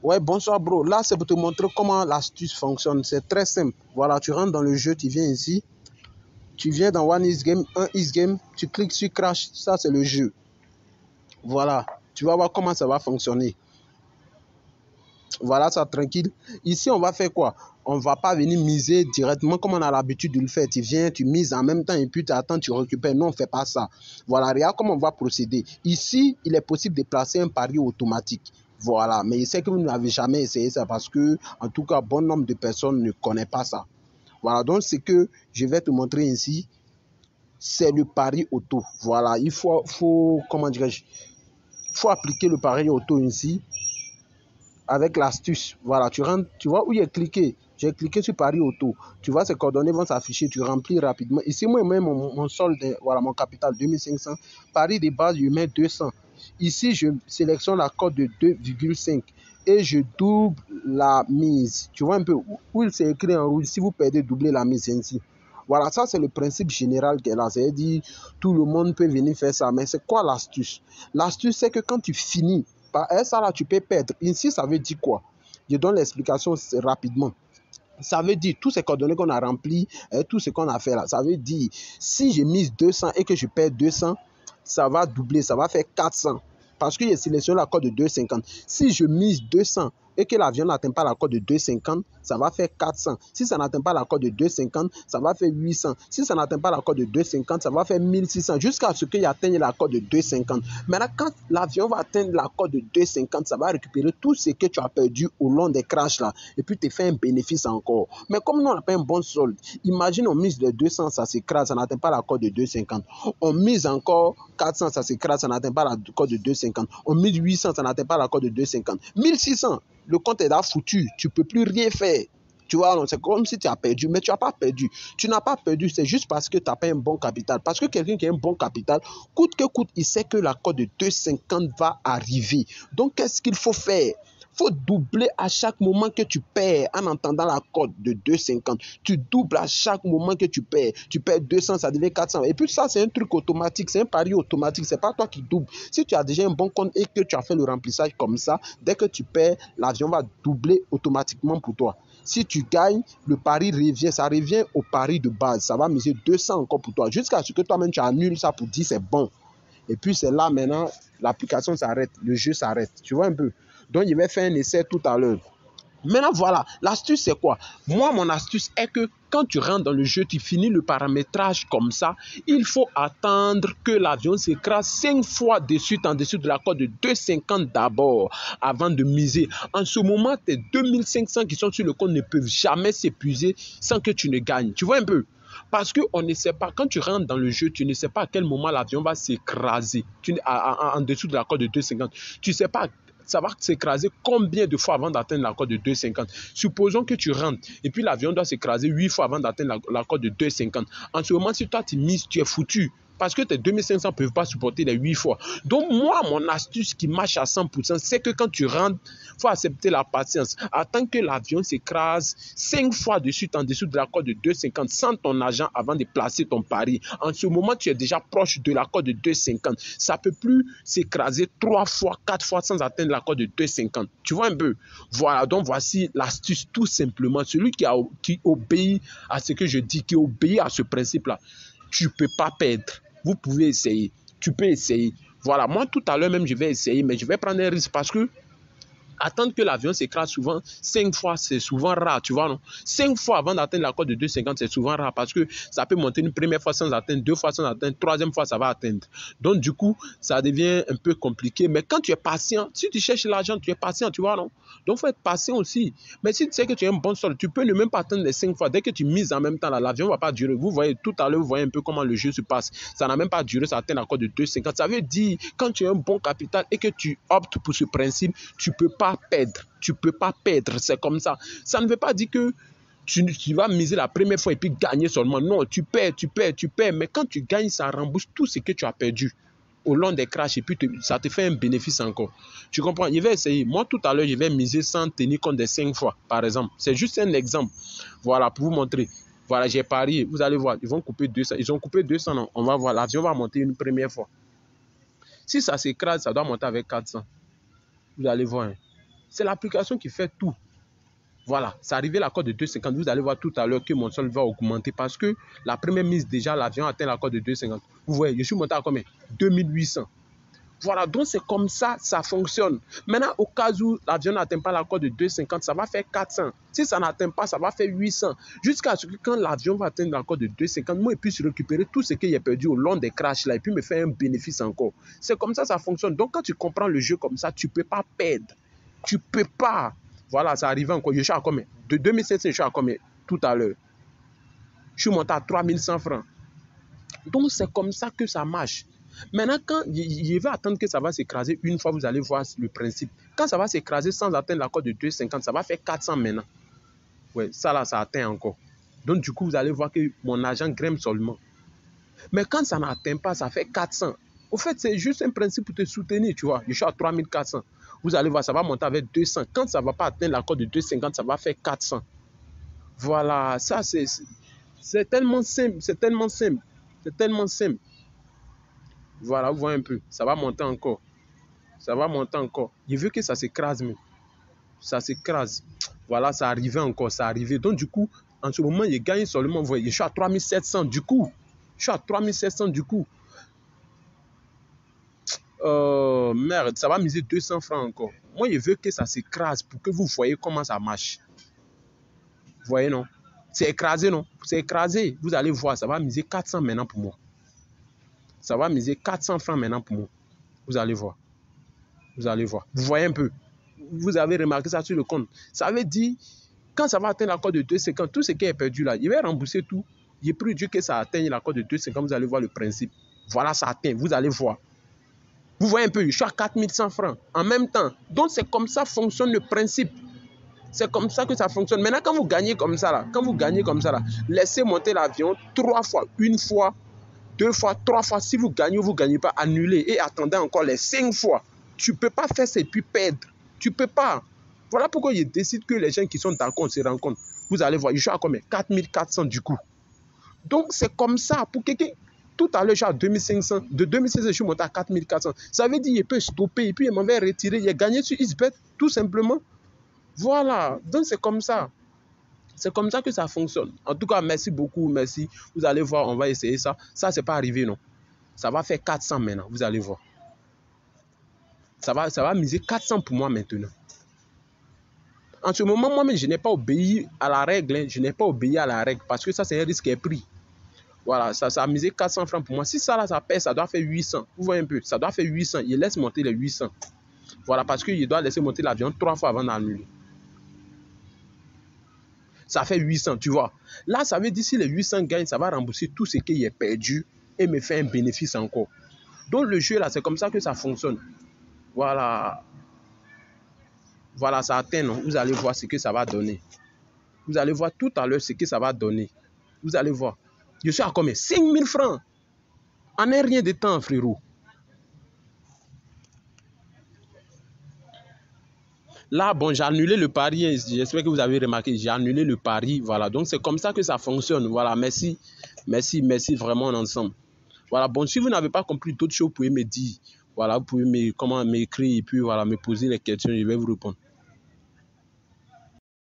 Ouais, bonsoir bro. Là, c'est pour te montrer comment l'astuce fonctionne. C'est très simple. Voilà, tu rentres dans le jeu, tu viens ici. Tu viens dans One is Game, un is Game. Tu cliques sur Crash. Ça, c'est le jeu. Voilà. Tu vas voir comment ça va fonctionner. Voilà, ça tranquille. Ici, on va faire quoi? On ne va pas venir miser directement comme on a l'habitude de le faire. Tu viens, tu mises en même temps et puis tu attends, tu récupères. Non, on ne fait pas ça. Voilà, regarde comment on va procéder. Ici, il est possible de placer un pari automatique. Voilà, mais je sais que vous n'avez jamais essayé ça parce que, en tout cas, bon nombre de personnes ne connaissent pas ça. Voilà, donc ce que je vais te montrer ici, c'est le pari auto. Voilà, il faut comment dirais-je, faut appliquer le pari auto ici avec l'astuce. Voilà, tu rentres, tu vois où il est cliqué. J'ai cliqué sur pari auto. Tu vois, ces coordonnées vont s'afficher. Tu remplis rapidement. Ici, moi, je mets mon solde, voilà, mon capital 2500. Pari de base, je mets 200. Ici, je sélectionne la cote de 2,5 et je double la mise. Tu vois un peu où il s'est écrit en rouge. Si vous perdez, doublez la mise ici. Voilà, ça c'est le principe général qu'elle a. C'est-à-dire, tout le monde peut venir faire ça. Mais c'est quoi l'astuce? L'astuce, c'est que quand tu finis, par ça là, tu peux perdre. Ici, ça veut dire quoi? Je donne l'explication rapidement. Ça veut dire, tous ces coordonnées qu'on a remplies, tout ce qu'on a fait là, ça veut dire, si je mise 200 et que je perds 200, ça va doubler, ça va faire 400. Parce que j'ai sélectionné la cote de 2,50. Si je mise 200 et que l'avion n'atteint pas la cote de 2,50, ça va faire 400. Si ça n'atteint pas la cote de 2,50, ça va faire 800. Si ça n'atteint pas la cote de 2,50, ça va faire 1600 jusqu'à ce qu'il atteigne la cote de 2,50. Maintenant, quand l'avion va atteindre la cote de 2,50, ça va récupérer tout ce que tu as perdu au long des crashs là et puis te faire un bénéfice encore. Mais comme nous, on n'a pas un bon solde, imagine on mise de 200, ça s'écrase, ça n'atteint pas la cote de 2,50. On mise encore 400, ça s'écrase, ça n'atteint pas la cote de 2,50. On mise 800, ça n'atteint pas la cote de 2,50. 1600, le compte est là foutu, tu ne peux plus rien faire. Tu vois, c'est comme si tu as perdu, mais tu n'as pas perdu. Tu n'as pas perdu, c'est juste parce que tu n'as pas un bon capital. Parce que quelqu'un qui a un bon capital, coûte que coûte, il sait que la cote de 2,50 va arriver. Donc, qu'est-ce qu'il faut faire? Il faut doubler à chaque moment que tu perds en entendant la cote de 2,50. Tu doubles à chaque moment que tu perds. Tu perds 200, ça devient 400. Et puis ça, c'est un truc automatique, c'est un pari automatique. Ce n'est pas toi qui doubles. Si tu as déjà un bon compte et que tu as fait le remplissage comme ça, dès que tu perds, l'avion va doubler automatiquement pour toi. Si tu gagnes, le pari revient, ça revient au pari de base. Ça va miser 200 encore pour toi. Jusqu'à ce que toi-même tu annules ça pour dire c'est bon. Et puis c'est là maintenant, l'application s'arrête, le jeu s'arrête. Tu vois un peu? Donc je vais faire un essai tout à l'heure. Maintenant voilà, l'astuce c'est quoi? Moi mon astuce est que quand tu rentres dans le jeu, tu finis le paramétrage comme ça, il faut attendre que l'avion s'écrase 5 fois de suite en dessous de la cote de 2,50 d'abord avant de miser. En ce moment, tes 2500 qui sont sur le compte ne peuvent jamais s'épuiser sans que tu ne gagnes. Tu vois un peu? Parce qu'on ne sait pas, quand tu rentres dans le jeu, tu ne sais pas à quel moment l'avion va s'écraser en dessous de la cote de 2,50. Tu ne sais pas, ça va s'écraser combien de fois avant d'atteindre la cote de 2,50. Supposons que tu rentres et puis l'avion doit s'écraser 8 fois avant d'atteindre la cote de 2,50. En ce moment, si toi tu mises, tu es foutu. Parce que tes 2500 ne peuvent pas supporter les 8 fois. Donc moi, mon astuce qui marche à 100%, c'est que quand tu rentres, il faut accepter la patience. Attends que l'avion s'écrase 5 fois de suite en dessous de la cote de 2,50 sans ton argent avant de placer ton pari. En ce moment, tu es déjà proche de la cote de 2,50. Ça ne peut plus s'écraser 3 fois, 4 fois sans atteindre la cote de 2,50. Tu vois un peu? Voilà, donc voici l'astuce tout simplement. Celui qui obéit à ce que je dis, qui obéit à ce principe-là, tu ne peux pas perdre. Vous pouvez essayer. Tu peux essayer. Voilà, moi tout à l'heure même, je vais essayer, mais je vais prendre un risque parce que attendre que l'avion s'écrase souvent, 5 fois, c'est souvent rare, tu vois, non? 5 fois avant d'atteindre la cote de 2,50, c'est souvent rare parce que ça peut monter une première fois sans atteindre, 2 fois sans atteindre, 3e fois, ça va atteindre. Donc, du coup, ça devient un peu compliqué. Mais quand tu es patient, si tu cherches l'argent, tu es patient, tu vois, non? Donc, il faut être patient aussi. Mais si tu sais que tu as un bon solde, tu peux ne même pas atteindre les 5 fois. Dès que tu mises en même temps, l'avion ne va pas durer. Vous voyez, tout à l'heure, vous voyez un peu comment le jeu se passe. Ça n'a même pas duré, ça atteint la cote de 2,50. Ça veut dire, quand tu as un bon capital et que tu optes pour ce principe, tu ne peux pas perdre. Tu ne peux pas perdre, c'est comme ça. Ça ne veut pas dire que tu vas miser la première fois et puis gagner seulement. Non, tu perds. Mais quand tu gagnes, ça rembourse tout ce que tu as perdu au long des crashs et puis ça te fait un bénéfice encore. Tu comprends? Je vais essayer. Moi, tout à l'heure, je vais miser sans tenir compte des 5 fois, par exemple. C'est juste un exemple. Voilà, pour vous montrer. Voilà, j'ai parié. Vous allez voir, ils vont couper 200. Ils ont coupé 200, non? On va voir. L'avion va monter une première fois. Si ça s'écrase, ça doit monter avec 400. Vous allez voir. Hein. C'est l'application qui fait tout. Voilà, c'est arrivé la cote de 2,50. Vous allez voir tout à l'heure que mon solde va augmenter parce que la première mise, déjà, l'avion atteint la cote de 2,50. Vous voyez, je suis monté à combien? 2800. Voilà, donc c'est comme ça, ça fonctionne. Maintenant, au cas où l'avion n'atteint pas la cote de 2,50, ça va faire 400. Si ça n'atteint pas, ça va faire 800. Jusqu'à ce que quand l'avion va atteindre la cote de 2,50, moi, je puisse récupérer tout ce qu'il a perdu au long des crashs là et puis me faire un bénéfice encore. C'est comme ça fonctionne. Donc, quand tu comprends le jeu comme ça, tu ne peux pas perdre. Tu ne peux pas. Voilà, ça arrive encore. Je suis à combien? De 2700, je suis à combien tout à l'heure? Je suis monté à 3100 francs. Donc, c'est comme ça que ça marche. Maintenant, quand il va attendre que ça va s'écraser, une fois, vous allez voir le principe. Quand ça va s'écraser sans atteindre la cote de 2,50, ça va faire 400 maintenant. Ouais, ça là, ça atteint encore. Donc, du coup, vous allez voir que mon argent grimpe seulement. Mais quand ça n'atteint pas, ça fait 400. Au fait, c'est juste un principe pour te soutenir, tu vois. Je suis à 3400. Vous allez voir, ça va monter avec 200. Quand ça ne va pas atteindre la cote de 2,50, ça va faire 400. Voilà, ça, c'est tellement simple. C'est tellement simple. C'est tellement simple. Voilà, vous voyez un peu. Ça va monter encore. Ça va monter encore. Je veux que ça s'écrase même. Ça s'écrase. Voilà, ça arrivait encore. Ça arrivait. Donc, du coup, en ce moment, il gagne seulement. Vous voyez, je suis à 3700 du coup. Je suis à 3700 du coup. Merde, ça va miser 200 francs encore. Moi, je veux que ça s'écrase pour que vous voyez comment ça marche. Vous voyez, non? C'est écrasé, non? C'est écrasé. Vous allez voir, ça va miser 400 maintenant pour moi. Ça va miser 400 francs maintenant pour moi. Vous allez voir. Vous allez voir. Vous voyez un peu. Vous avez remarqué ça sur le compte. Ça veut dire, quand ça va atteindre la cote de 2,50, tout ce qui est perdu là, il va rembourser tout. Il est plus dur que ça atteigne la cote de 2,50. Vous allez voir le principe. Voilà, ça atteint. Vous allez voir. Vous voyez un peu, je suis à 4100 francs en même temps. Donc, c'est comme ça fonctionne le principe. C'est comme ça que ça fonctionne. Maintenant, quand vous gagnez comme ça, là, laissez monter l'avion 3 fois, 1 fois, 2 fois, 3 fois. Si vous gagnez ou vous ne gagnez pas, annulez et attendez encore les 5 fois. Tu ne peux pas faire ça et puis perdre. Tu ne peux pas. Voilà pourquoi je décide que les gens qui sont d'accord se rencontrent. Vous allez voir, je suis à combien? 4400 du coup. Donc, c'est comme ça. Pour quelqu'un, tout à l'heure, je suis à 2500. De 2500, je suis monté à 4400. Ça veut dire qu'il peut stopper et puis il m'avait retiré. Il a gagné sur XBet, tout simplement. Voilà. Donc, c'est comme ça. C'est comme ça que ça fonctionne. En tout cas, merci beaucoup. Merci. Vous allez voir, on va essayer ça. Ça, c'est pas arrivé, non. Ça va faire 400 maintenant. Vous allez voir. Ça va miser 400 pour moi maintenant. En ce moment, moi-même, je n'ai pas obéi à la règle. Hein. Je n'ai pas obéi à la règle parce que ça, c'est un risque qui est pris. Voilà, ça a misé 400 francs pour moi. Si ça, là, ça pèse, ça doit faire 800. Vous voyez un peu, ça doit faire 800. Il laisse monter les 800. Voilà, parce qu'il doit laisser monter l'avion 3 fois avant d'annuler. Ça fait 800, tu vois. Là, ça veut dire si les 800 gagnent, ça va rembourser tout ce qui est perdu et me faire un bénéfice encore. Donc, le jeu, là, c'est comme ça que ça fonctionne. Voilà. Voilà, ça atteint, non? Vous allez voir ce que ça va donner. Vous allez voir tout à l'heure ce que ça va donner. Vous allez voir. Je suis à combien? 5000 francs. En un rien de temps, frérot. Là, bon, j'ai annulé le pari. J'espère que vous avez remarqué. J'ai annulé le pari. Voilà. Donc, c'est comme ça que ça fonctionne. Voilà. Merci. Merci. Merci vraiment ensemble. Voilà. Bon, si vous n'avez pas compris d'autres choses, vous pouvez me dire. Voilà. Vous pouvez m'écrire et puis voilà, me poser les questions. Je vais vous répondre.